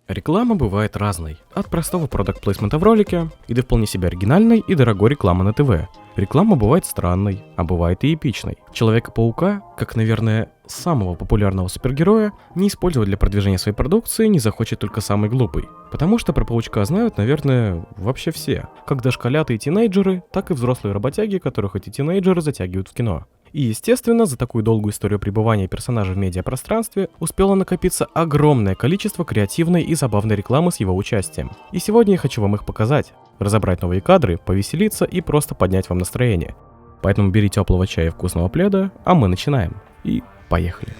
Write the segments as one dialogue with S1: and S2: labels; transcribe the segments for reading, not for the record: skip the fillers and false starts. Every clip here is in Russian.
S1: Реклама бывает разной. От простого продакт-плейсмента в ролике, и до вполне себе оригинальной и дорогой рекламы на ТВ. Реклама бывает странной, а бывает и эпичной. Человека-паука, как, наверное, самого популярного супергероя, не использовать для продвижения своей продукции не захочет только самый глупый. Потому что про паучка знают, наверное, вообще все. Как дошколята и тинейджеры, так и взрослые работяги, которых эти тинейджеры затягивают в кино. И, естественно, за такую долгую историю пребывания персонажа в медиапространстве успело накопиться огромное количество креативной и забавной рекламы с его участием. И сегодня я хочу вам их показать, разобрать новые кадры, повеселиться и просто поднять вам настроение. Поэтому бери теплого чая и вкусного пледа, а мы начинаем. И поехали.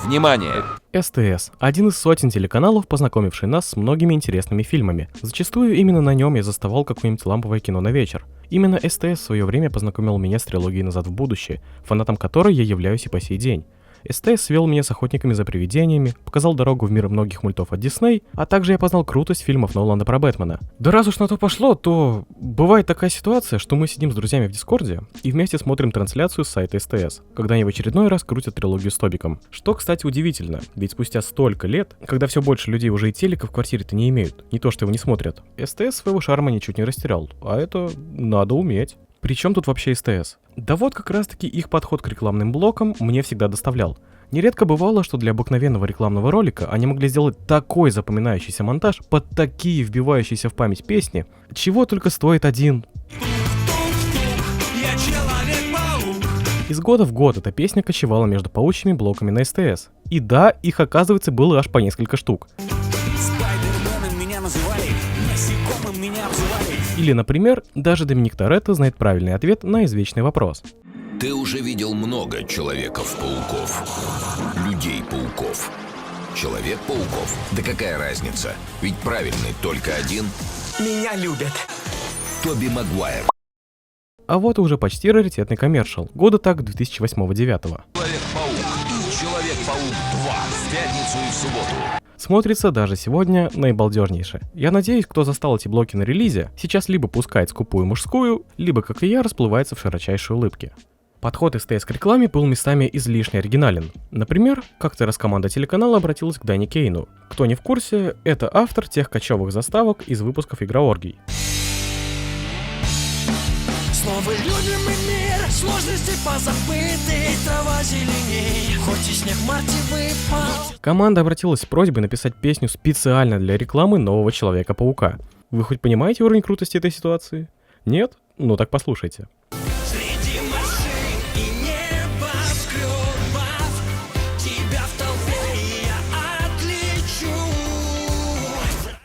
S2: Внимание!
S1: СТС – один из сотен телеканалов, познакомивший нас с многими интересными фильмами. Зачастую именно на нем я заставал какое-нибудь ламповое кино на вечер. Именно СТС в свое время познакомил меня с трилогией «Назад в будущее», фанатом которой я являюсь и по сей день. СТС свел меня с «Охотниками за привидениями», показал дорогу в мир многих мультов от Дисней, а также я познал крутость фильмов Нолана про Бэтмена. Да раз уж на то пошло, то бывает такая ситуация, что мы сидим с друзьями в Дискорде и вместе смотрим трансляцию с сайта СТС, когда они в очередной раз крутят трилогию с Тобиком. Что, кстати, удивительно, ведь спустя столько лет, когда все больше людей уже и телека в квартире-то не имеют, не то что его не смотрят, СТС своего шарма ничуть не растерял, а это надо уметь. Причем тут вообще СТС? Да вот как раз таки их подход к рекламным блокам мне всегда доставлял. Нередко бывало, что для обыкновенного рекламного ролика они могли сделать такой запоминающийся монтаж под такие вбивающиеся в память песни, чего только стоит один. Из года в год эта песня кочевала между паучьими блоками на СТС. И да, их оказывается было аж по несколько штук. Или, например, даже Доминик Торетто знает правильный ответ на извечный вопрос.
S3: Ты уже видел много Человеков-пауков, людей-пауков, Человек-пауков. Да какая разница? Ведь правильный только один.
S2: Меня любят.
S3: Тоби Магуайр.
S1: А вот и уже почти раритетный коммершал, года так 2008-2009.
S3: Человек-паук и Человек-паук 2 в пятницу и в субботу.
S1: Смотрится даже сегодня наибалдежнейше. Я надеюсь, кто застал эти блоки на релизе, сейчас либо пускает скупую мужскую, либо, как и я, расплывается в широчайшей улыбке. Подход СТС к рекламе был местами излишне оригинален. Например, как-то раз команда телеканала обратилась к Дани Кейну. Кто не в курсе, это автор тех кочевых заставок из выпусков «Игрооргий».
S4: Снова любимый мир, сложности позабыты, трава зеленей, хоть и снег в марте выпал.
S1: Команда обратилась с просьбой написать песню специально для рекламы нового Человека-паука. Вы хоть понимаете уровень крутости этой ситуации? Нет? Ну так послушайте.
S4: Среди машин и небоскребов, тебя в толпе я отличу.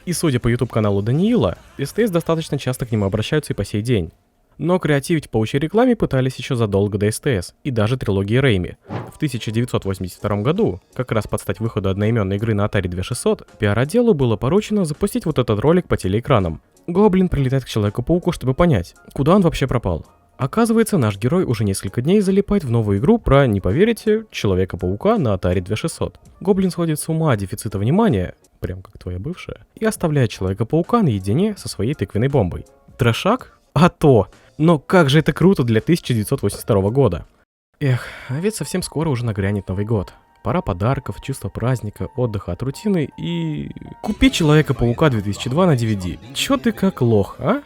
S1: И судя по YouTube-каналу Даниила, СТС достаточно часто к нему обращаются и по сей день. Но креативить в паучьей рекламе пытались еще задолго до СТС, и даже трилогии Рэйми. В 1982 году, как раз под стать выходу одноименной игры на Atari 2600, пиар-отделу было поручено запустить вот этот ролик по телеэкранам. Гоблин прилетает к Человеку-пауку, чтобы понять, куда он вообще пропал. Оказывается, наш герой уже несколько дней залипает в новую игру про, не поверите, Человека-паука на Atari 2600. Гоблин сходит с ума от дефицита внимания, прям как твоя бывшая, и оставляет Человека-паука наедине со своей тыквенной бомбой. Трэшак? А то! Но как же это круто для 1982 года. Эх, а ведь совсем скоро уже нагрянет Новый год. Пора подарков, чувства праздника, отдыха от рутины и... Купи Человека-паука 2002 на DVD. Чё ты как лох, а?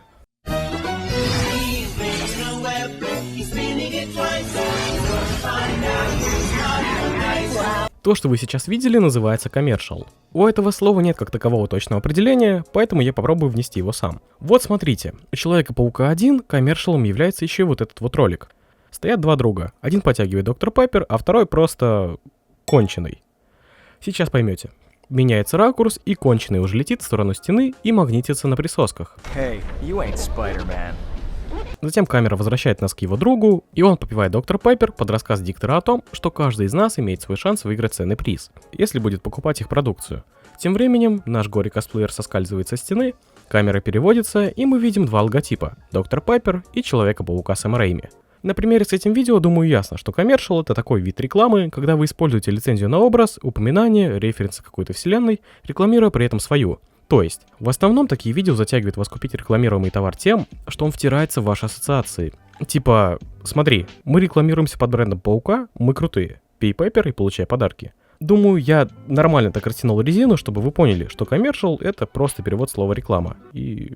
S1: То, что вы сейчас видели, называется коммершал. У этого слова нет как такового точного определения, поэтому я попробую внести его сам. Вот смотрите, у Человека-паука 1 коммершалом является еще вот этот вот ролик. Стоят два друга, один потягивает Доктор Пеппер, а второй просто конченый. Сейчас поймете. Меняется ракурс, и конченый уже летит в сторону стены и магнитится на присосках.
S2: Hey, you ain't Spider-Man.
S1: Затем камера возвращает нас к его другу, и он попивает Доктор Пеппер под рассказ диктора о том, что каждый из нас имеет свой шанс выиграть ценный приз, если будет покупать их продукцию. Тем временем наш горе-косплеер соскальзывает со стены, камера переводится, и мы видим два логотипа – Доктор Пеппер и Человека-паука Сэма Рэйми. На примере с этим видео, думаю, ясно, что коммершал — это такой вид рекламы, когда вы используете лицензию на образ, упоминание, референсы какой-то вселенной, рекламируя при этом свою. То есть, в основном такие видео затягивают вас купить рекламируемый товар тем, что он втирается в ваши ассоциации. Типа, смотри, мы рекламируемся под брендом Паука, мы крутые, пей пеппер и получай подарки. Думаю, я нормально так растянул резину, чтобы вы поняли, что коммершал — это просто перевод слова реклама. И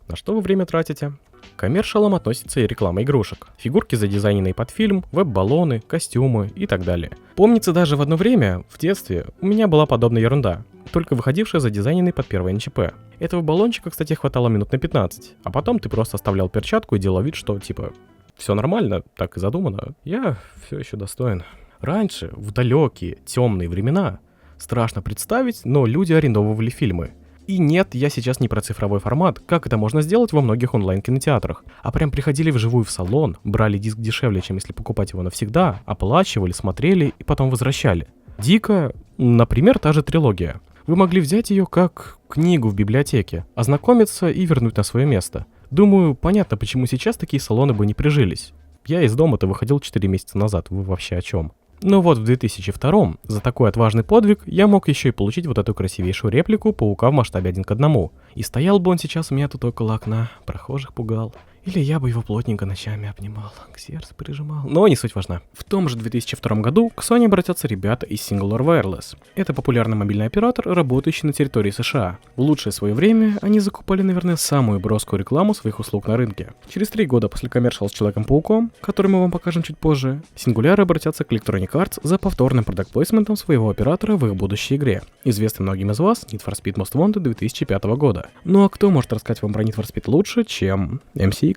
S1: на что вы время тратите? К коммершалам относится и реклама игрушек. Фигурки, задизайненные под фильм, веб-баллоны, костюмы и так далее. Помнится, даже в одно время, в детстве, у меня была подобная ерунда, только выходившая задизайненный под первый НЧП. Этого баллончика, кстати, хватало минут на 15, а потом ты просто оставлял перчатку и делал вид, что типа все нормально, так и задумано. Я все еще достоин. Раньше, в далекие, темные времена, страшно представить, но люди арендовывали фильмы. И нет, я сейчас не про цифровой формат, как это можно сделать во многих онлайн-кинотеатрах, а прям приходили вживую в салон, брали диск дешевле, чем если покупать его навсегда, оплачивали, смотрели и потом возвращали. Дико, например, та же трилогия. Вы могли взять ее как книгу в библиотеке, ознакомиться и вернуть на свое место. Думаю, понятно, почему сейчас такие салоны бы не прижились. Я из дома-то выходил 4 месяца назад, вы вообще о чем? Но вот в 2002 за такой отважный подвиг я мог еще и получить вот эту красивейшую реплику Паука в масштабе 1 к 1. И стоял бы он сейчас у меня тут около окна, прохожих пугал. Или я бы его плотненько ночами обнимал, к сердцу прижимал. Но не суть важна. В том же 2002 году к Sony обратятся ребята из Singular Wireless. Это популярный мобильный оператор, работающий на территории США. В лучшее свое время они закупали, наверное, самую броскую рекламу своих услуг на рынке. Через 3 года после коммершала с Человеком-пауком, который мы вам покажем чуть позже, Singular обратятся к Electronic Arts за повторным продакт-плейсментом своего оператора в их будущей игре, известной многим из вас Need for Speed Most Wanted 2005 года. Ну а кто может рассказать вам про Need for Speed лучше, чем MC?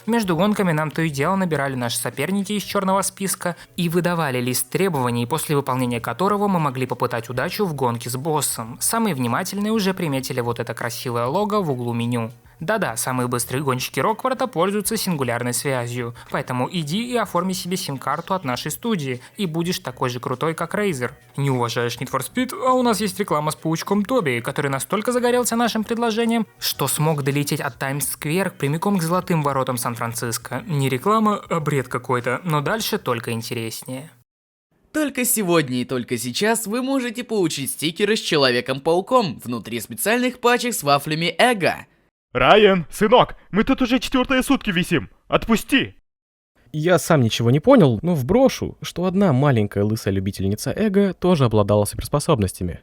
S5: Между гонками нам то и дело набирали наши соперники из черного списка и выдавали лист требований, после выполнения которого мы могли попытать удачу в гонке с боссом. Самые внимательные уже приметили вот это красивое лого в углу меню. Да-да, самые быстрые гонщики Рокварта пользуются сингулярной связью, поэтому иди и оформи себе сим-карту от нашей студии, и будешь такой же крутой, как Razer. Не уважаешь Need for Speed, а у нас есть реклама с паучком Тоби, который настолько загорелся нашим предложением, что смог долететь от Таймс-сквер прямиком к золотым воротам Сан-Франциско. Не реклама, а бред какой-то, но дальше только интереснее.
S6: Только сегодня и только сейчас вы можете получить стикеры с Человеком-пауком внутри специальных пачек с вафлями Эго.
S7: Райан, сынок, мы тут уже 4-е сутки висим. Отпусти!
S1: Я сам ничего не понял, но вброшу, что одна маленькая лысая любительница эго тоже обладала суперспособностями.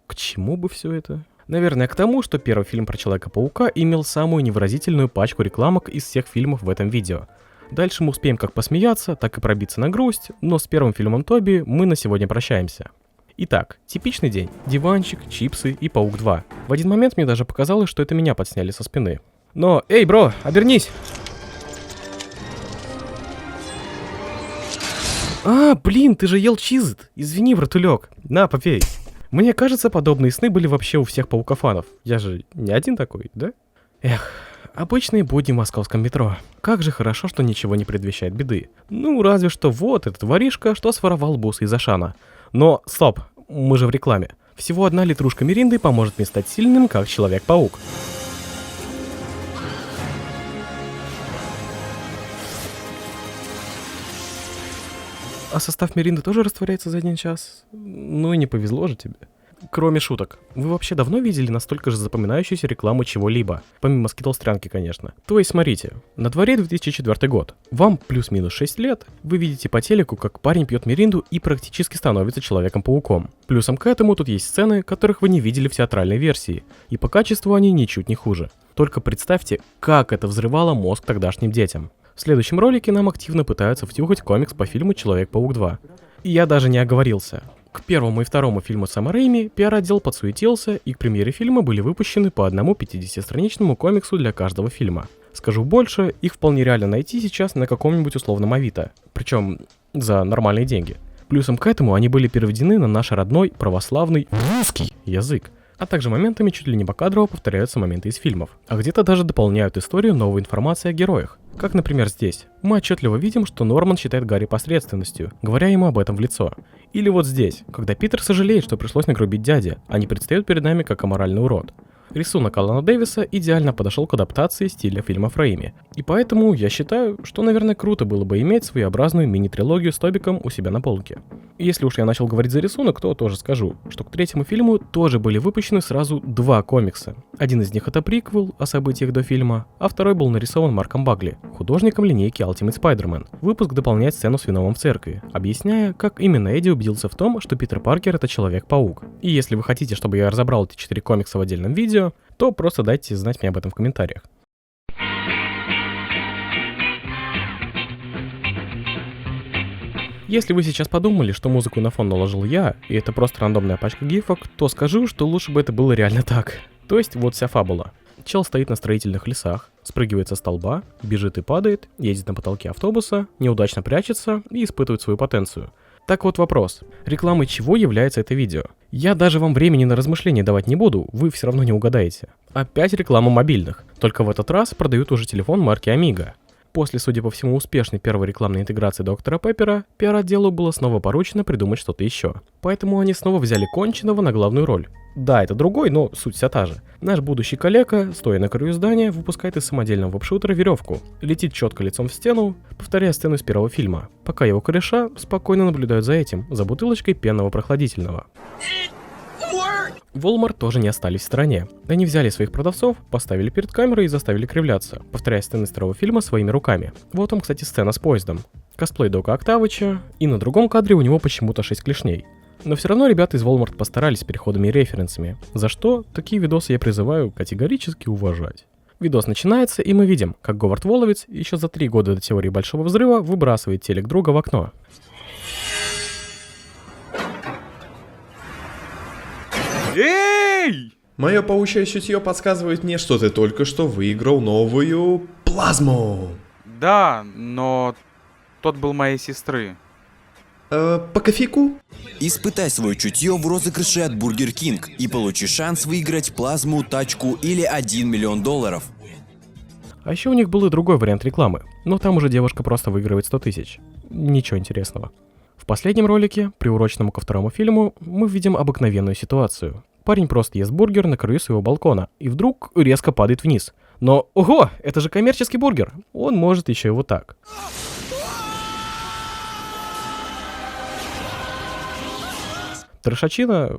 S1: К чему бы все это? Наверное, к тому, что первый фильм про Человека-паука имел самую невыразительную пачку рекламок из всех фильмов в этом видео. Дальше мы успеем как посмеяться, так и пробиться на грусть, но с первым фильмом Тоби мы на сегодня прощаемся. Итак, типичный день. Диванчик, чипсы и Паук 2. В один момент мне даже показалось, что это меня подсняли со спины. Но, эй, бро, обернись! А, блин, ты же ел чизет. Извини, братулек. На, попей. Мне кажется, подобные сны были вообще у всех паукофанов. Я же не один такой, да? Эх, обычные будни в московском метро. Как же хорошо, что ничего не предвещает беды. Ну, разве что вот этот воришка, что своровал бусы из Ашана. Но, стоп, мы же в рекламе. Всего 1 литрушка Миринды поможет мне стать сильным, как Человек-паук. А состав Миринды тоже растворяется за 1 час? Ну и не повезло же тебе. Кроме шуток, вы вообще давно видели настолько же запоминающуюся рекламу чего-либо? Помимо скитлстрянки, конечно. То есть, смотрите, на дворе 2004 год. Вам плюс-минус 6 лет. Вы видите по телеку, как парень пьет Миринду и практически становится Человеком-пауком. Плюсом к этому тут есть сцены, которых вы не видели в театральной версии. И по качеству они ничуть не хуже. Только представьте, как это взрывало мозг тогдашним детям. В следующем ролике нам активно пытаются втюхать комикс по фильму Человек-паук 2. И я даже не оговорился. К первому и второму фильму Сэма Рэйми пиар-отдел подсуетился, и к премьере фильма были выпущены по одному 50-страничному комиксу для каждого фильма. Скажу больше, их вполне реально найти сейчас на каком-нибудь условном Авито, причем за нормальные деньги. Плюсом к этому они были переведены на наш родной православный русский язык, а также моментами чуть ли не покадрово повторяются моменты из фильмов, а где-то даже дополняют историю новой информацией о героях. Как, например, здесь. Мы отчетливо видим, что Норман считает Гарри посредственностью, говоря ему об этом в лицо. Или вот здесь, когда Питер сожалеет, что пришлось нагрубить дяде, а не предстает перед нами как аморальный урод. Рисунок Алана Дэвиса идеально подошел к адаптации стиля фильма в Рэйми. И поэтому я считаю, что, наверное, круто было бы иметь своеобразную мини-трилогию с Тобиком у себя на полке. И если уж я начал говорить за рисунок, то тоже скажу, что к третьему фильму тоже были выпущены сразу 2 комикса. Один из них это приквел о событиях до фильма, а второй был нарисован Марком Багли, художником линейки Ultimate Spider-Man. Выпуск дополняет сцену с Веномом в церкви, объясняя, как именно Эдди убедился в том, что Питер Паркер это Человек-паук. И если вы хотите, чтобы я разобрал эти 4 комикса в отдельном видео, то просто дайте знать мне об этом в комментариях. Если вы сейчас подумали, что музыку на фон наложил я, и это просто рандомная пачка гифок, то скажу, что лучше бы это было реально так. То есть вот вся фабула. Чел стоит на строительных лесах, спрыгивает со столба, бежит и падает, едет на потолке автобуса, неудачно прячется и испытывает свою потенцию. Так вот вопрос, рекламой чего является это видео? Я даже вам времени на размышления давать не буду, вы все равно не угадаете. Опять реклама мобильных, только в этот раз продают уже телефон марки Amiga. После, судя по всему, успешной первой рекламной интеграции Доктора Пеппера, пиар-отделу было снова поручено придумать что-то еще. Поэтому они снова взяли конченого на главную роль. Да, это другой, но суть вся та же. Наш будущий коллега, стоя на краю здания, выпускает из самодельного веб-шутера веревку, летит четко лицом в стену, повторяя сцену из первого фильма, пока его кореша спокойно наблюдают за этим, за бутылочкой пенного прохладительного. Walmart тоже не остались в стороне. Они взяли своих продавцов, поставили перед камерой и заставили кривляться, повторяя сцены из второго фильма своими руками. Вот там, кстати, сцена с поездом. Косплей Дока Октавыча, и на другом кадре у него почему-то 6 клешней. Но все равно ребята из Walmart постарались с переходами и референсами, за что такие видосы я призываю категорически уважать. Видос начинается, и мы видим, как Говард Воловец еще за 3 года до теории Большого Взрыва выбрасывает телек друга в окно.
S7: Эй!
S8: Мое паучье чутье подсказывает мне, что ты только что выиграл новую плазму.
S9: Да, но тот был моей сестры.
S8: По кофейку?
S10: Испытай свое чутье в розыгрыше от Burger King и получи шанс выиграть плазму, тачку или $1 миллион.
S1: А еще у них был и другой вариант рекламы, но там уже девушка просто выигрывает 100 тысяч. Ничего интересного. В последнем ролике, приуроченному ко второму фильму, мы видим обыкновенную ситуацию. Парень просто ест бургер на краю своего балкона и вдруг резко падает вниз. Но, ого, это же коммерческий бургер, он может еще и вот так. Трешачина,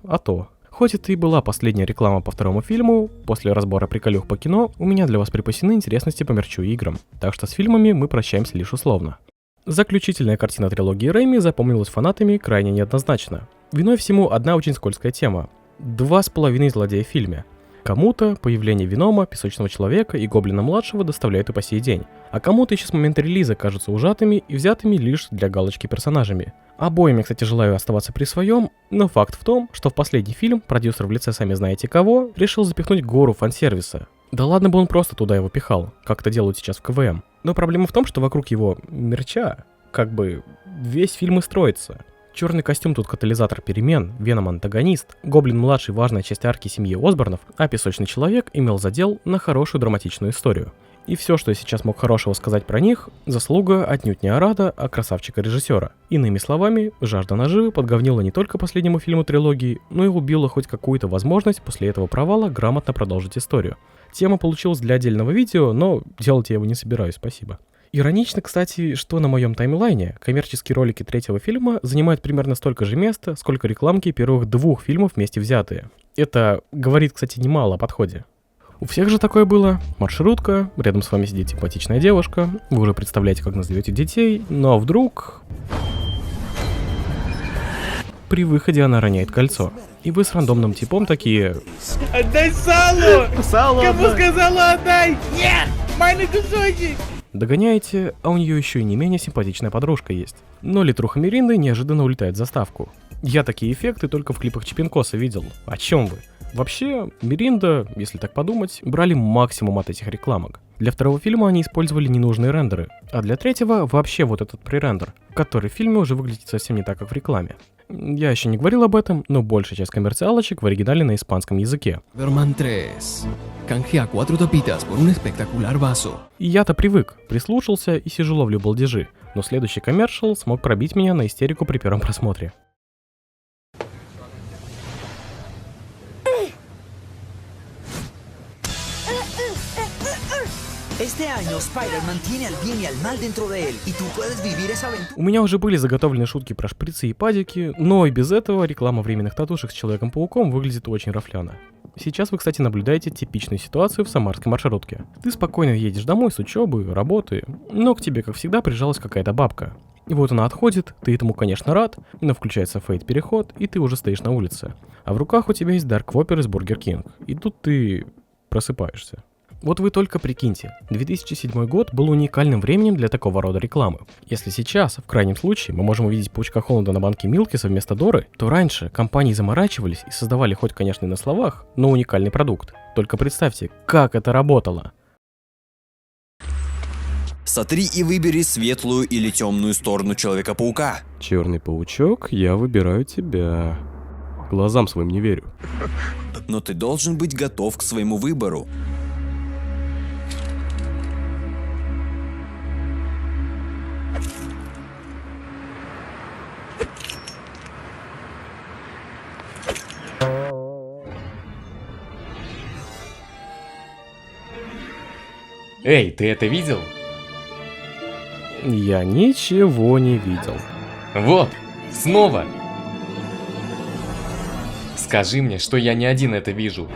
S1: а то. Хоть это и была последняя реклама по второму фильму, после разбора приколюх по кино, у меня для вас припасены интересности по мерчу и играм, так что с фильмами мы прощаемся лишь условно. Заключительная картина трилогии Рэйми запомнилась фанатами крайне неоднозначно. Виной всему одна очень скользкая тема. 2,5 злодея в фильме. Кому-то появление Венома, Песочного Человека и Гоблина-младшего доставляют и по сей день, а кому-то еще с момента релиза кажутся ужатыми и взятыми лишь для галочки персонажами. Обоими, кстати, желаю оставаться при своем, но факт в том, что в последний фильм продюсер в лице сами знаете кого решил запихнуть гору фан-сервиса. Да ладно бы он просто туда его пихал, как это делают сейчас в КВМ. Но проблема в том, что вокруг его мерча, как бы, весь фильм и строится. Черный костюм тут катализатор перемен, Веном антагонист, Гоблин-младший важная часть арки семьи Осборнов, а Песочный Человек имел задел на хорошую драматичную историю. И все, что я сейчас мог хорошего сказать про них, заслуга отнюдь не Арада, а красавчика-режиссера. Иными словами, жажда наживы подговнила не только последнему фильму трилогии, но и убила хоть какую-то возможность после этого провала грамотно продолжить историю. Тема получилась для отдельного видео, но делать я его не собираюсь, спасибо. Иронично, кстати, что на моем таймлайне коммерческие ролики третьего фильма занимают примерно столько же места, сколько рекламки первых 2 фильмов вместе взятые. Это говорит, кстати, немало о подходе. У всех же такое было. Маршрутка, рядом с вами сидит симпатичная девушка, вы уже представляете, как назовете детей, но вдруг... При выходе она роняет кольцо. И вы с рандомным типом такие...
S11: Отдай салу! Салу кому сказала отдай? Нет! Майный кусочек!
S1: Догоняете, а у нее еще и не менее симпатичная подружка есть. Но литруха Миринды неожиданно улетает в заставку. Я такие эффекты только в клипах Чипинкоса видел. О чем вы? Вообще, Миринда, если так подумать, брали максимум от этих рекламок. Для второго фильма они использовали ненужные рендеры, а для третьего вообще вот этот пререндер, который в фильме уже выглядит совсем не так, как в рекламе. Я еще не говорил об этом, но большая часть коммерциалочек в оригинале на испанском языке. И я-то привык, прислушался и сижу ловлю балдежи, но следующий коммершал смог пробить меня на истерику при первом просмотре.
S4: Este año Spider-Man tiene al bien y al mal dentro de él, y tú puedes vivir esa aventura.
S1: У меня уже были заготовлены шутки про шприцы и падики, но и без этого реклама временных татушек с Человеком-пауком выглядит очень рафляно. Сейчас вы, кстати, наблюдаете типичную ситуацию в самарской маршрутке. Ты спокойно едешь домой с учебы, работы, но к тебе, как всегда, прижалась какая-то бабка. И вот она отходит, ты этому, конечно, рад, но включается фейт-переход, и ты уже стоишь на улице. А в руках у тебя есть Dark Whopper из Burger King, и тут ты просыпаешься. Вот вы только прикиньте, 2007 год был уникальным временем для такого рода рекламы. Если сейчас, в крайнем случае, мы можем увидеть паучка Холланда на банке Милкиса вместо Доры, то раньше компании заморачивались и создавали хоть, конечно, и на словах, но уникальный продукт. Только представьте, как это работало.
S10: Сотри и выбери светлую или темную сторону Человека-паука.
S1: Черный паучок, я выбираю тебя. Глазам своим не верю.
S10: Но ты должен быть готов к своему выбору.
S12: Эй, ты это видел?
S1: Я ничего не видел.
S12: Вот, снова! Скажи мне, что я не один это вижу.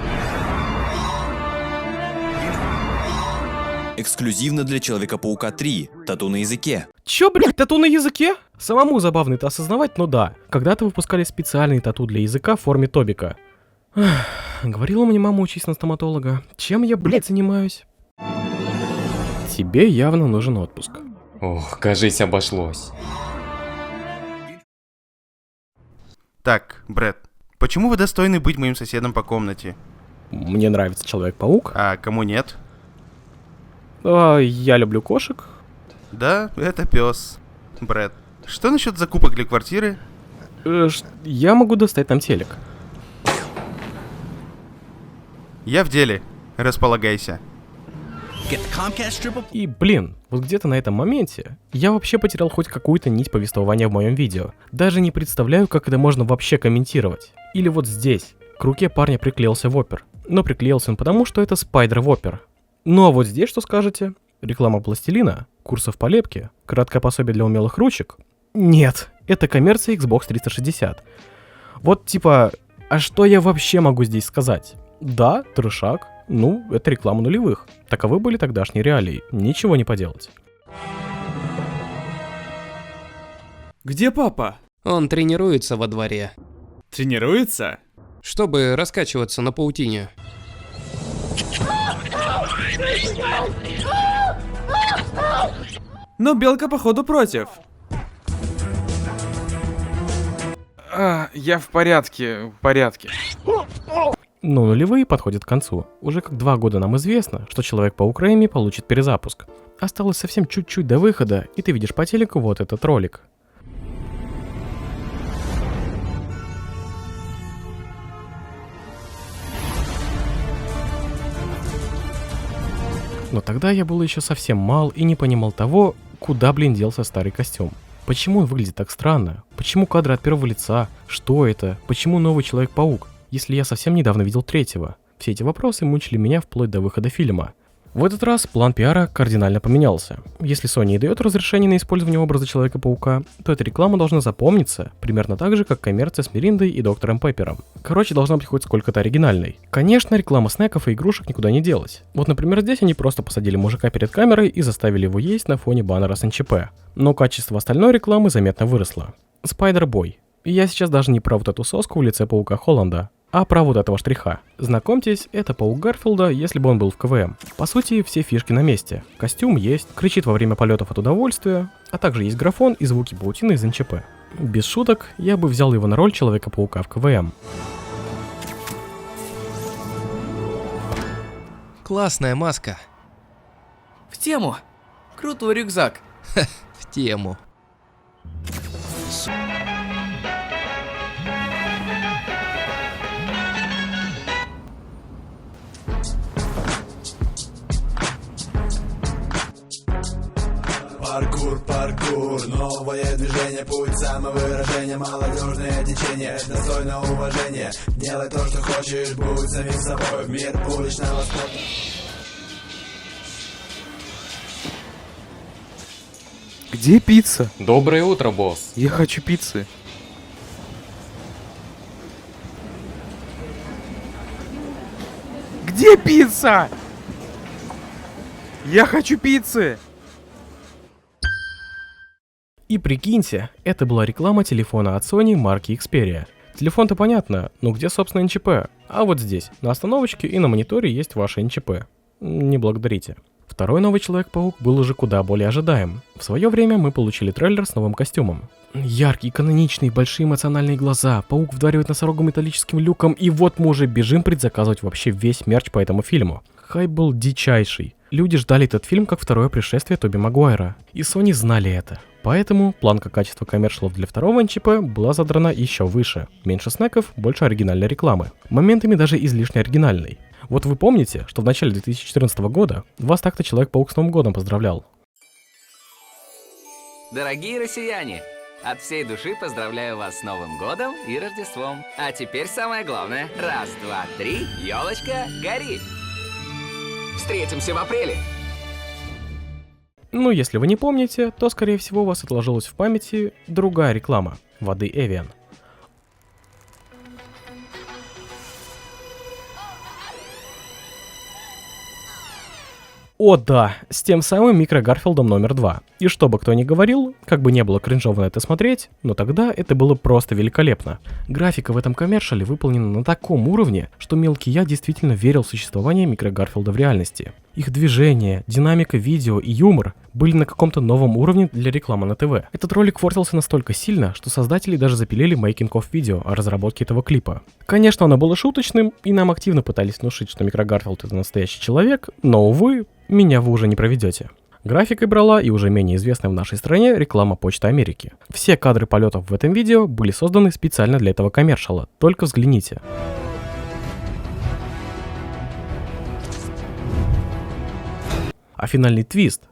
S10: Эксклюзивно для Человека-паука 3. Тату на языке.
S1: Чё, блядь, тату на языке? Самому забавно это осознавать, но да. Когда-то выпускали специальный тату для языка в форме тобика. Говорила мне мама, учись на стоматолога. Чем я, блядь, занимаюсь? Тебе явно нужен отпуск.
S12: Ох, кажись, обошлось.
S13: Так, Брэд, почему вы достойны быть моим соседом по комнате?
S1: Мне нравится Человек-паук.
S13: А кому нет?
S1: Я люблю кошек.
S13: Да, это пес. Брэд, что насчет закупок для квартиры?
S1: Я могу достать там телек.
S13: Я в деле. Располагайся.
S1: И, блин, вот где-то на этом моменте я вообще потерял хоть какую-то нить повествования в моем видео. Даже не представляю, как это можно вообще комментировать. Или вот здесь. К руке парня приклеился воппер. Но приклеился он потому, что это спайдер-воппер. Ну а вот здесь что скажете? Реклама пластилина, курсов по лепке, краткое пособие для умелых ручек? Нет, это коммерция Xbox 360. Вот типа, а что я вообще могу здесь сказать? Да, трешак. Ну, это реклама нулевых. Таковы были тогдашние реалии. Ничего не поделать.
S14: Где папа?
S15: Он тренируется во дворе.
S14: Тренируется?
S15: Чтобы раскачиваться на паутине.
S14: Но Белка, походу, против.
S9: Я в порядке, в порядке.
S1: Но нулевые подходят к концу. Уже как 2 года нам известно, что Человек-паук Рэйми получит перезапуск. Осталось совсем чуть-чуть до выхода, и ты видишь по телеку вот этот ролик. Но тогда я был еще совсем мал и не понимал того, куда, блин, делся старый костюм. Почему он выглядит так странно? Почему кадры от первого лица? Что это? Почему новый Человек-паук, если я совсем недавно видел третьего? Все эти вопросы мучили меня вплоть до выхода фильма. В этот раз план пиара кардинально поменялся. Если Sony и дает разрешение на использование образа Человека-паука, то эта реклама должна запомниться примерно так же, как коммерция с Мириндой и Доктором Пеппером. Короче, должна быть хоть сколько-то оригинальной. Конечно, реклама снеков и игрушек никуда не делась. Вот, например, здесь они просто посадили мужика перед камерой и заставили его есть на фоне баннера с НЧП. Но качество остальной рекламы заметно выросло. Спайдер-бой. И я сейчас даже не про вот эту соску в лице паука Холланда, а про вот этого штриха. Знакомьтесь, это паук Гарфилда, если бы он был в КВМ. По сути, все фишки на месте. Костюм есть, кричит во время полетов от удовольствия, а также есть графон и звуки паутины из НЧП. Без шуток, я бы взял его на роль Человека-паука в КВМ.
S15: Классная маска.
S6: В тему. Крутой рюкзак.
S15: В тему.
S16: Паркур, новое движение, путь самовыражения, молодежное течение, достойно уважения. Делай то, что хочешь, будь самим собой, в мир уличного спорта.
S14: Где пицца?
S12: Доброе утро, босс.
S14: Я хочу пиццы. Где пицца? Я хочу пиццы!
S1: И прикиньте, это была реклама телефона от Sony марки Xperia. Телефон-то понятно, но где, собственно, НЧП? А вот здесь, на остановочке и на мониторе есть ваше НЧП. Не благодарите. Второй новый Человек-паук был уже куда более ожидаем. В свое время мы получили трейлер с новым костюмом. Яркий, каноничный, большие эмоциональные глаза, паук вдаривает носорогом металлическим люком, и вот мы уже бежим предзаказывать вообще весь мерч по этому фильму. Хайп был дичайший. Люди ждали этот фильм как второе пришествие Тоби Магуайра. И Sony знали это. Поэтому планка качества коммершалов для второго НЧП была задрана еще выше. Меньше снеков, больше оригинальной рекламы. Моментами даже излишне оригинальной. Вот вы помните, что в начале 2014 года вас так-то Человек-паук с Новым годом поздравлял.
S17: Дорогие россияне, от всей души поздравляю вас с Новым годом и Рождеством. А теперь самое главное. Раз, два, три, елочка, гори! Встретимся в апреле!
S1: Ну, если вы не помните, то, скорее всего, у вас отложилась в памяти другая реклама – воды Evian. О да, с тем самым Микро Гарфилдом номер 2. И что бы кто ни говорил, как бы не было кринжово на это смотреть, но тогда это было просто великолепно. Графика в этом коммершале выполнена на таком уровне, что мелкий я действительно верил в существование Микро Гарфилда в реальности. Их движение, динамика видео и юмор были на каком-то новом уровне для рекламы на ТВ. Этот ролик форсился настолько сильно, что создатели даже запилили мейкинг-офф видео о разработке этого клипа. Конечно, оно было шуточным, и нам активно пытались внушить, что Микро Гарфилд это настоящий человек, но, увы, меня вы уже не проведете. Графикой брала и уже менее известная в нашей стране реклама Почты Америки. Все кадры полетов в этом видео были созданы специально для этого коммершала, только взгляните. А финальный твист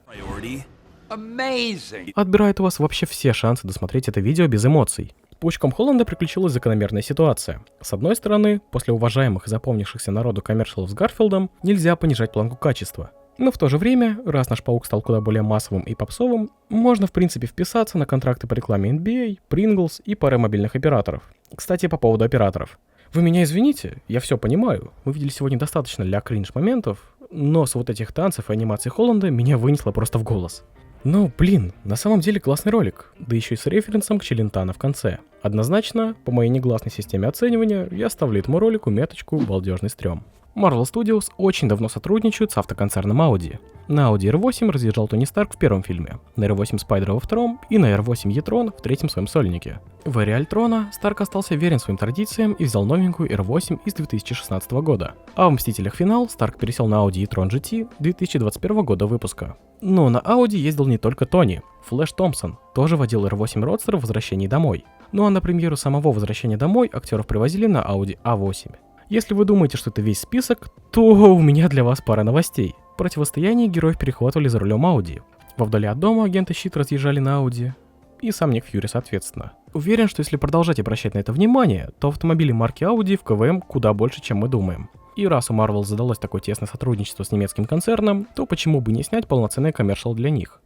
S1: отбирает у вас вообще все шансы досмотреть это видео без эмоций. С Паучком Холланда приключилась закономерная ситуация. С одной стороны, после уважаемых и запомнившихся народу коммершалов с Гарфилдом нельзя понижать планку качества. Но в то же время, раз наш паук стал куда более массовым и попсовым, можно в принципе вписаться на контракты по рекламе NBA, Pringles и пары мобильных операторов. Кстати, по поводу операторов. Вы меня извините, я все понимаю, мы видели сегодня достаточно для кринж моментов, но с вот этих танцев и анимаций Холланда меня вынесло просто в голос. Ну, блин, на самом деле классный ролик, да еще и с референсом к Челентано в конце. Однозначно, по моей негласной системе оценивания, я ставлю этому ролику меточку «Балдежный стрём». Marvel Studios очень давно сотрудничают с автоконцерном Audi. На Audi R8 разъезжал Тони Старк в первом фильме, на R8 Спайдера во втором и на R8 E-Tron в третьем своем сольнике. В эре Альтрона Старк остался верен своим традициям и взял новенькую R8 из 2016 года. А в Мстителях Финал Старк пересел на Audi e-tron GT 2021 года выпуска. Но на Audi ездил не только Тони. Флэш Томпсон тоже водил R8 Roadster в «Возвращении домой». Ну а на премьеру самого «Возвращения домой» актеров привозили на Audi A8. Если вы думаете, что это весь список, то у меня для вас пара новостей. В противостоянии героев перехватывали за рулем Audi. Во «Вдали от дома» агенты Щит разъезжали на Audi. И сам Ник Фьюри соответственно. Уверен, что если продолжать обращать на это внимание, то автомобили марки Audi в КВМ куда больше, чем мы думаем. И раз у Marvel задалось такое тесное сотрудничество с немецким концерном, то почему бы не снять полноценный коммершал для них?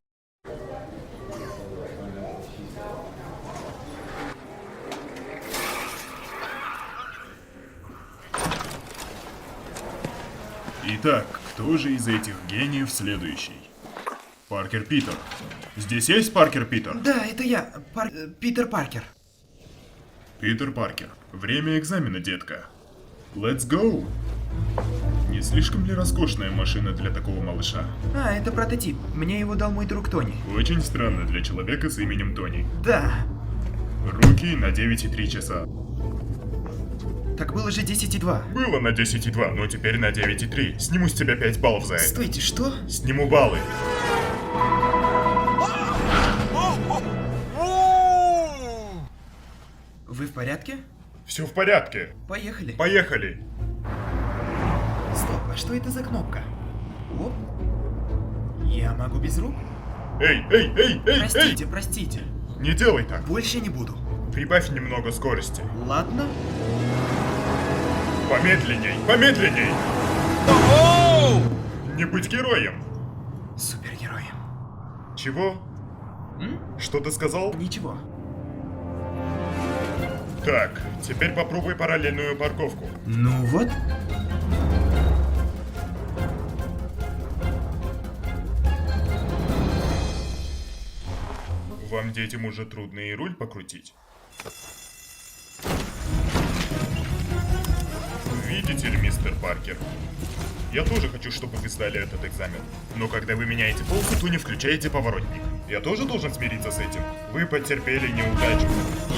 S18: Итак, кто же из этих гениев следующий? Паркер Питер. Здесь есть Паркер Питер?
S19: Да, это я, Питер Паркер.
S18: Питер Паркер, время экзамена, детка. Let's go! Не слишком ли роскошная машина для такого малыша?
S19: А, это прототип. Мне его дал мой друг Тони.
S18: Очень странно для человека с именем Тони.
S19: Да.
S18: Руки на 9,3 часа.
S19: Так было же 10,2.
S18: Было на 10,2, но теперь на 9,3. Сниму с тебя 5 баллов за это.
S19: Стойте, что?
S18: Сниму баллы.
S19: Вы в порядке?
S18: Все в порядке.
S19: Поехали.
S18: Поехали.
S19: Стоп, а что это за кнопка? Оп. Я могу без рук?
S18: Эй!
S19: Простите, простите.
S18: Не делай так.
S19: Больше не буду.
S18: Прибавь немного скорости.
S19: Ладно.
S18: Помедленней, помедленней! Не быть героем!
S19: Супергероем.
S18: Чего? Что ты сказал?
S19: Ничего.
S18: Так, теперь попробуй параллельную парковку.
S19: Ну вот.
S18: Вам, детям, уже трудно и руль покрутить? Видите ли, мистер Паркер? Я тоже хочу, чтобы вы сдали этот экзамен. Но когда вы меняете полку, то не включаете поворотник. Я тоже должен смириться с этим. Вы потерпели неудачу.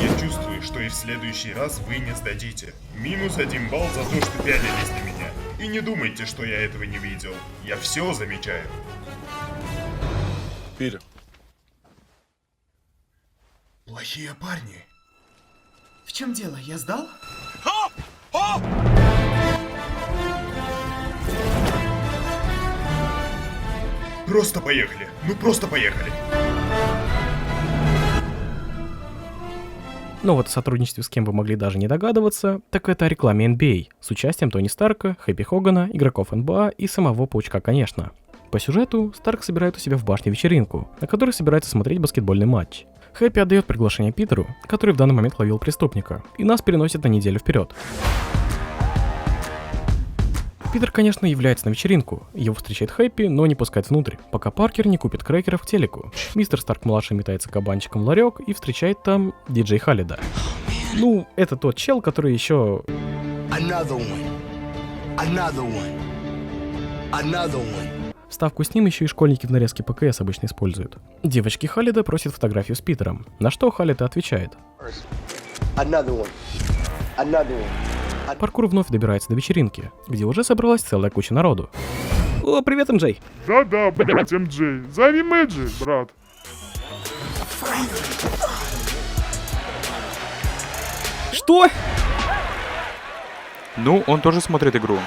S18: Я чувствую, что и в следующий раз вы не сдадите. Минус 1 балл за то, что пялились на меня. И не думайте, что я этого не видел. Я все замечаю.
S20: Питер.
S19: Плохие парни. В чем дело? Я сдал?
S18: Просто поехали. Ну просто поехали.
S1: Но вот о сотрудничестве с кем вы могли даже не догадываться, так это о рекламе NBA с участием Тони Старка, Хэппи Хогана, игроков НБА и самого Паучка, конечно. По сюжету, Старк собирает у себя в башне вечеринку, на которой собирается смотреть баскетбольный матч. Хэппи отдает приглашение Питеру, который в данный момент ловил преступника, и нас переносит на неделю вперед. Питер, конечно, является на вечеринку, его встречает Хэппи, но не пускает внутрь, пока Паркер не купит крекеров к телеку. Мистер Старк-младший метается кабанчиком в ларек и встречает там диджей Халида. Ну, это тот чел, который еще... Вставку с ним еще и школьники в нарезке ПКС обычно используют. Девочки Халида просят фотографию с Питером, на что Халид отвечает. Паркур вновь добирается до вечеринки, где уже собралась целая куча народу. О, привет, МД!
S7: Да-да, блять, МД. Зови Мэджи, брат.
S1: Что?
S9: Ну, он тоже смотрит игру.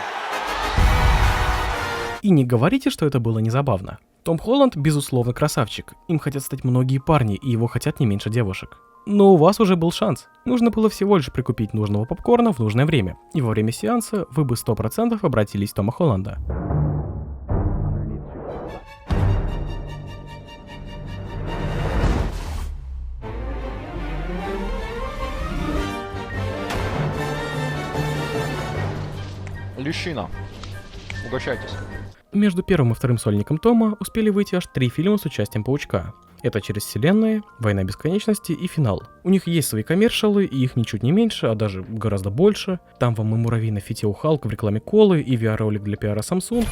S1: И не говорите, что это было незабавно. Том Холланд, безусловно, красавчик. Им хотят стать многие парни, и его хотят не меньше девушек. Но у вас уже был шанс. Нужно было всего лишь прикупить нужного попкорна в нужное время. И во время сеанса вы бы 100% обратились в Тома Холланда.
S20: Лещина. Угощайтесь.
S1: Между первым и вторым сольником Тома успели выйти аж 3 фильма с участием Паучка. Это «Через вселенные», «Война бесконечности» и «Финал». У них есть свои коммершалы, и их ничуть не меньше, а даже гораздо больше. Там вам и муравей на фите у Халка в рекламе колы, и VR-ролик для пиара Samsung.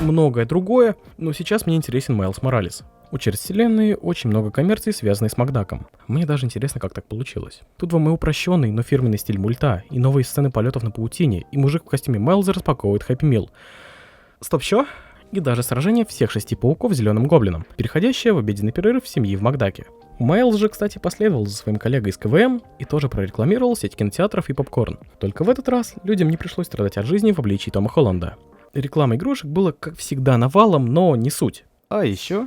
S1: Многое другое, но сейчас мне интересен Майлз Моралес. У «Через вселенные» очень много коммерций, связанной с Макдаком. Мне даже интересно, как так получилось. Тут вам и упрощенный, но фирменный стиль мульта, и новые сцены полетов на паутине, и мужик в костюме Майлза распаковывает Хэппи Мил. Стоп, чё? И даже сражение всех 6 пауков с зеленым гоблином, переходящее в обеденный перерыв семьи в Макдаке. Майлз же, кстати, последовал за своим коллегой из КВМ и тоже прорекламировал сеть кинотеатров и попкорн. Только в этот раз людям не пришлось страдать от жизни в обличии Тома Холланда. Реклама игрушек была, как всегда, навалом, но не суть. А еще...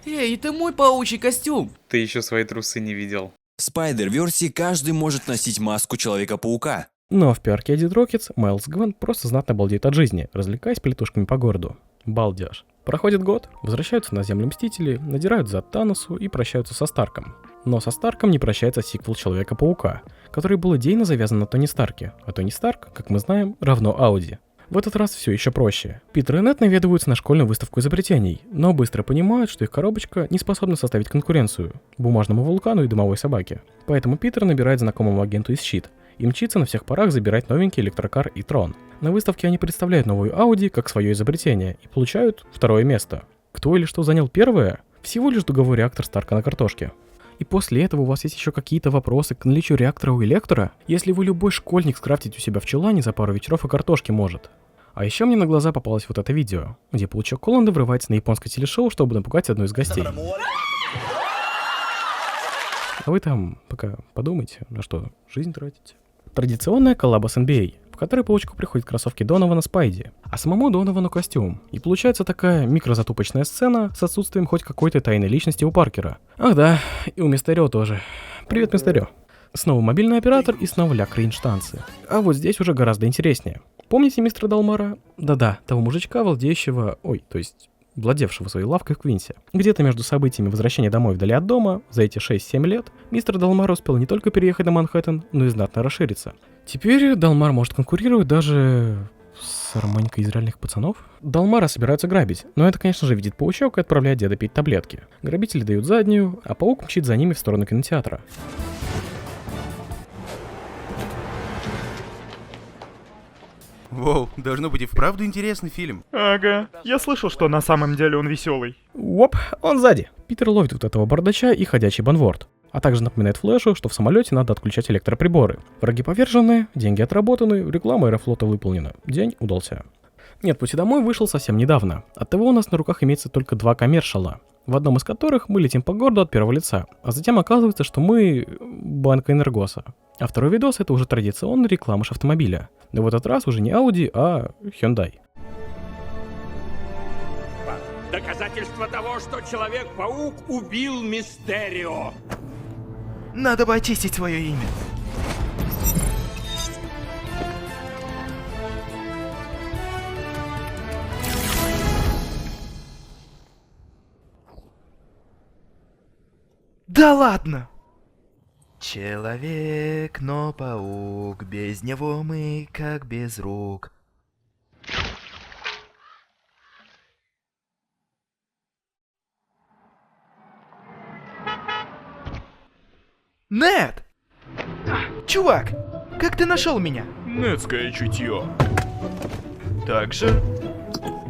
S6: Эй, это мой паучий костюм!
S9: Ты еще свои трусы не видел.
S10: В Спайдер-версии каждый может носить маску Человека-паука.
S1: Но в пиарке Dead Rockets Майлз Гвен просто знатно балдеет от жизни, развлекаясь плетушками по городу. Балдеж. Проходит год, возвращаются на Землю Мстители, надирают зад Таносу и прощаются со Старком. Но со Старком не прощается сиквел Человека-паука, который был идейно завязан на Тони Старке, а Тони Старк, как мы знаем, равно Ауди. В этот раз все еще проще. Питер и Нед наведываются на школьную выставку изобретений, но быстро понимают, что их коробочка не способна составить конкуренцию бумажному вулкану и дымовой собаке. Поэтому Питер набирает знакомому агенту из Щит и мчится на всех парах забирать новенький электрокар и Трон. На выставке они представляют новую Audi как свое изобретение и получают 2-е место. Кто или что занял 1-е? Всего лишь дуговой реактор Старка на картошке. И после этого у вас есть еще какие-то вопросы к наличию реактора у Электро, если вы любой школьник скрафтить у себя в чулане за пару вечеров и картошки может. А еще мне на глаза попалось вот это видео, где Паучок Холланда врывается на японское телешоу, чтобы напугать одну из гостей. А вы там пока подумайте, на что жизнь тратите. Традиционная коллаба с NBA, в которой Паучку приходят кроссовки Донована Спайди, а самому Доновану костюм. И получается такая микрозатупочная сцена с отсутствием хоть какой-то тайной личности у Паркера. Ах да, и у Мистерио тоже. Привет, Мистерио. Снова мобильный оператор и снова ля кринж-танцы. А вот здесь уже гораздо интереснее. Помните мистера Далмара? Да-да, того мужичка, владеющего... то есть владевшего своей лавкой в Квинсе. Где-то между событиями возвращения домой вдали от дома, за эти 6-7 лет, мистер Далмар успел не только переехать на Манхэттен, но и знатно расшириться. Теперь Далмар может конкурировать даже с романикой из реальных пацанов. Далмара собираются грабить, но это, конечно же, видит паучок и отправляет деда пить таблетки. Грабители дают заднюю, а паук мчит за ними в сторону кинотеатра.
S13: Воу, должно быть и вправду интересный фильм.
S7: Ага, я слышал, что на самом деле он веселый.
S1: Оп, он сзади. Питер ловит вот этого бардача и ходячий банворд. А также напоминает Флэшу, что в самолете надо отключать электроприборы. Враги повержены, деньги отработаны, реклама Аэрофлота выполнена. День удался. Нет, «Пути домой» вышел совсем недавно. Оттого у нас на руках имеется только 2 коммершала, в одном из которых мы летим по городу от первого лица, а затем оказывается, что мы банка Энергоса. А второй видос — это уже традиционный рекламыш автомобиля. Но в этот раз уже не Audi, а Hyundai.
S21: Доказательство того, что Человек-паук убил Мистерио.
S19: Надо бы очистить свое имя. Да ладно! Человек, но паук, без него мы как без рук. Нед! Чувак, как ты нашел меня?
S7: Недское чутье. Также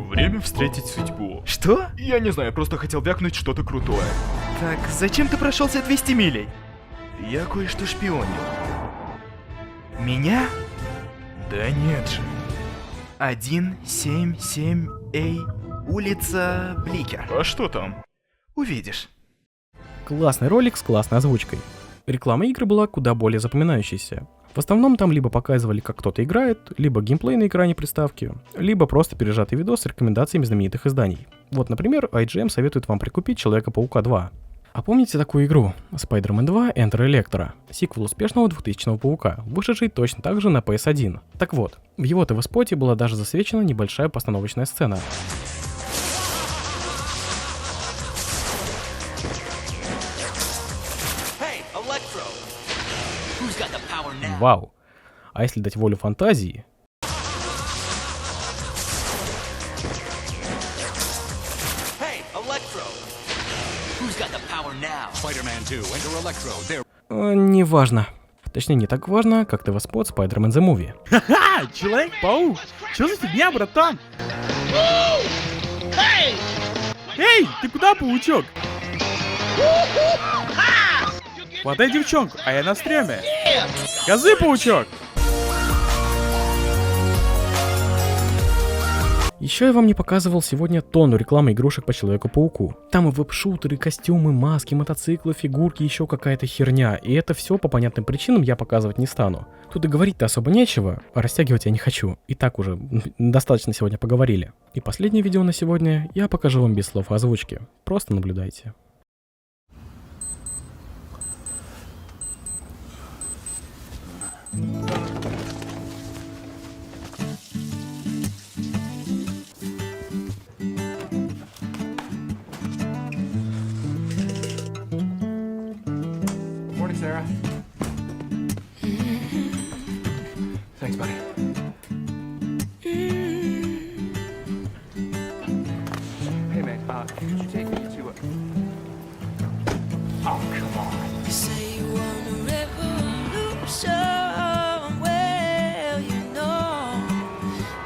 S7: время встретить судьбу.
S19: Что?
S7: Я не знаю, просто хотел вякнуть что-то крутое.
S19: Так, зачем ты прошелся 200 милей? Я кое-что шпионил. Меня? Да нет же. 177A, улица Бликер.
S7: А что там?
S19: Увидишь.
S1: Классный ролик с классной озвучкой. Реклама игры была куда более запоминающейся. В основном там либо показывали, как кто-то играет, либо геймплей на экране приставки, либо просто пережатый видос с рекомендациями знаменитых изданий. Вот, например, IGM советует вам прикупить Человека-паука 2. А помните такую игру? Spider-Man 2 Enter Electra, сиквел успешного 2000-го Паука, вышедший точно так же на PS1. Так вот, в его ТВ-споте была даже засвечена небольшая постановочная сцена. Вау! А если дать волю фантазии... Неважно. Точнее, не так важно, как ТВ-спот Spider-Man The Movie.
S11: Ха-ха! Человек-паук! Чё за фигня, братан? Эй, ты куда, паучок? Хватай девчонку, а я на стреме. Газы, паучок!
S1: Еще я вам не показывал сегодня тонну рекламы игрушек по Человеку-пауку. Там и веб-шутеры, костюмы, маски, мотоциклы, фигурки, еще какая-то херня. И это все по понятным причинам я показывать не стану. Тут и говорить-то особо нечего, а растягивать я не хочу. И так уже достаточно сегодня поговорили. И последнее видео на сегодня я покажу вам без слов озвучки. Просто наблюдайте.
S2: Morning, Sarah. Thanks, buddy. Hey, man, could you take me to a... Oh, come on.
S4: You say you want a revolution. Well, you know,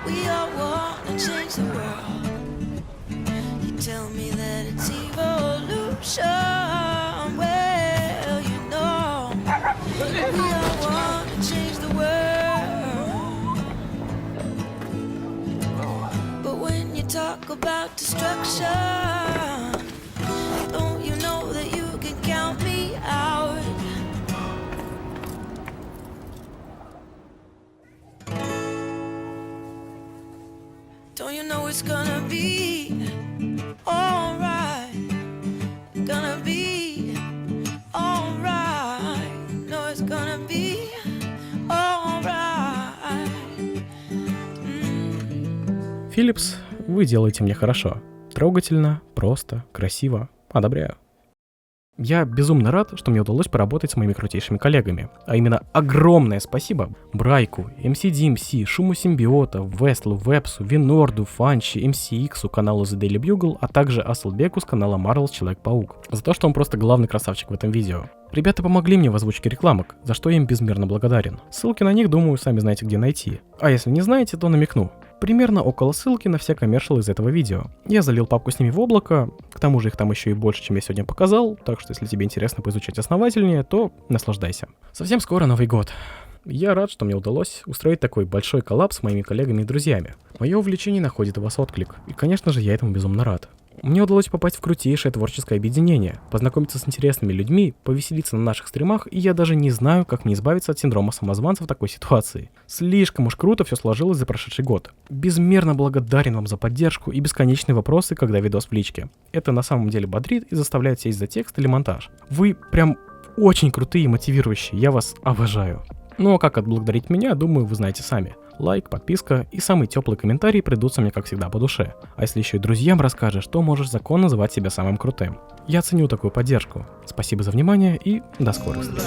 S4: we all want to change the world. You tell me that it's evolution. Well, you know, we all want to change the world. But when you talk about destruction, don't you know that you can count me out? Don't you know it's gonna be alright? Gonna be alright. No, it's gonna be alright.
S1: Philips, вы делаете мне хорошо. Трогательно, просто, красиво. Одобряю. Я безумно рад, что мне удалось поработать с моими крутейшими коллегами. А именно огромное спасибо Брайку, MCDMC, Шуму Симбиота, Вестлу, Вепсу, Винорду, Фанчи, MCX, каналу The Daily Bugle, а также Аслбеку с канала Marvel Человек-паук. За то, что он просто главный красавчик в этом видео. Ребята помогли мне в озвучке рекламок, за что я им безмерно благодарен. Ссылки на них, думаю, сами знаете, где найти. А если не знаете, то намекну. Примерно около ссылки на все коммершалы из этого видео. Я залил папку с ними в облако, к тому же их там еще и больше, чем я сегодня показал, так что если тебе интересно поизучать основательнее, то наслаждайся. Совсем скоро Новый год. Я рад, что мне удалось устроить такой большой коллаб с моими коллегами и друзьями. Мое увлечение находит у вас отклик, и, конечно же, я этому безумно рад. Мне удалось попасть в крутейшее творческое объединение, познакомиться с интересными людьми, повеселиться на наших стримах, и я даже не знаю, как мне избавиться от синдрома самозванца в такой ситуации. Слишком уж круто все сложилось за прошедший год. Безмерно благодарен вам за поддержку и бесконечные вопросы, когда видос в личке. Это на самом деле бодрит и заставляет сесть за текст или монтаж. Вы прям очень крутые и мотивирующие, я вас обожаю. Ну а как отблагодарить меня, думаю, вы знаете сами. Лайк, подписка и самый теплый комментарий придутся мне, как всегда, по душе. А если еще и друзьям расскажешь, то можешь законно называть себя самым крутым. Я ценю такую поддержку. Спасибо за внимание и до скорых встреч.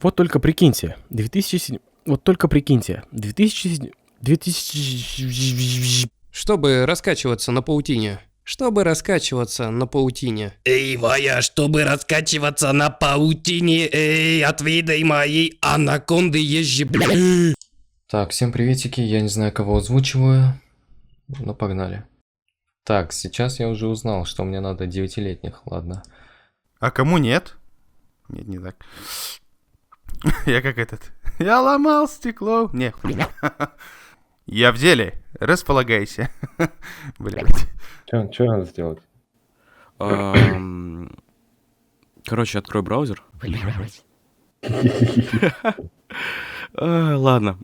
S1: Вот только прикиньте, 2007...
S15: Чтобы раскачиваться на паутине. Чтобы раскачиваться на паутине.
S3: Эй, Вая, чтобы раскачиваться на паутине, эй, отведай моей анаконды езжи, блядь.
S12: Так, всем приветики, я не знаю, кого озвучиваю, но погнали. Так, сейчас я уже узнал, что мне надо 9-летних, ладно.
S13: А кому нет? Нет, не так. Я как этот. Я ломал стекло. Не, хуйня. Я в деле. Располагайся. Блядь.
S22: Что надо сделать?
S23: Короче, открой браузер. Ладно.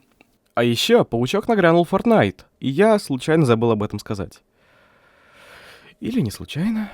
S23: А еще паучок нагрянул в Fortnite, и я случайно забыл об этом сказать. Или не случайно.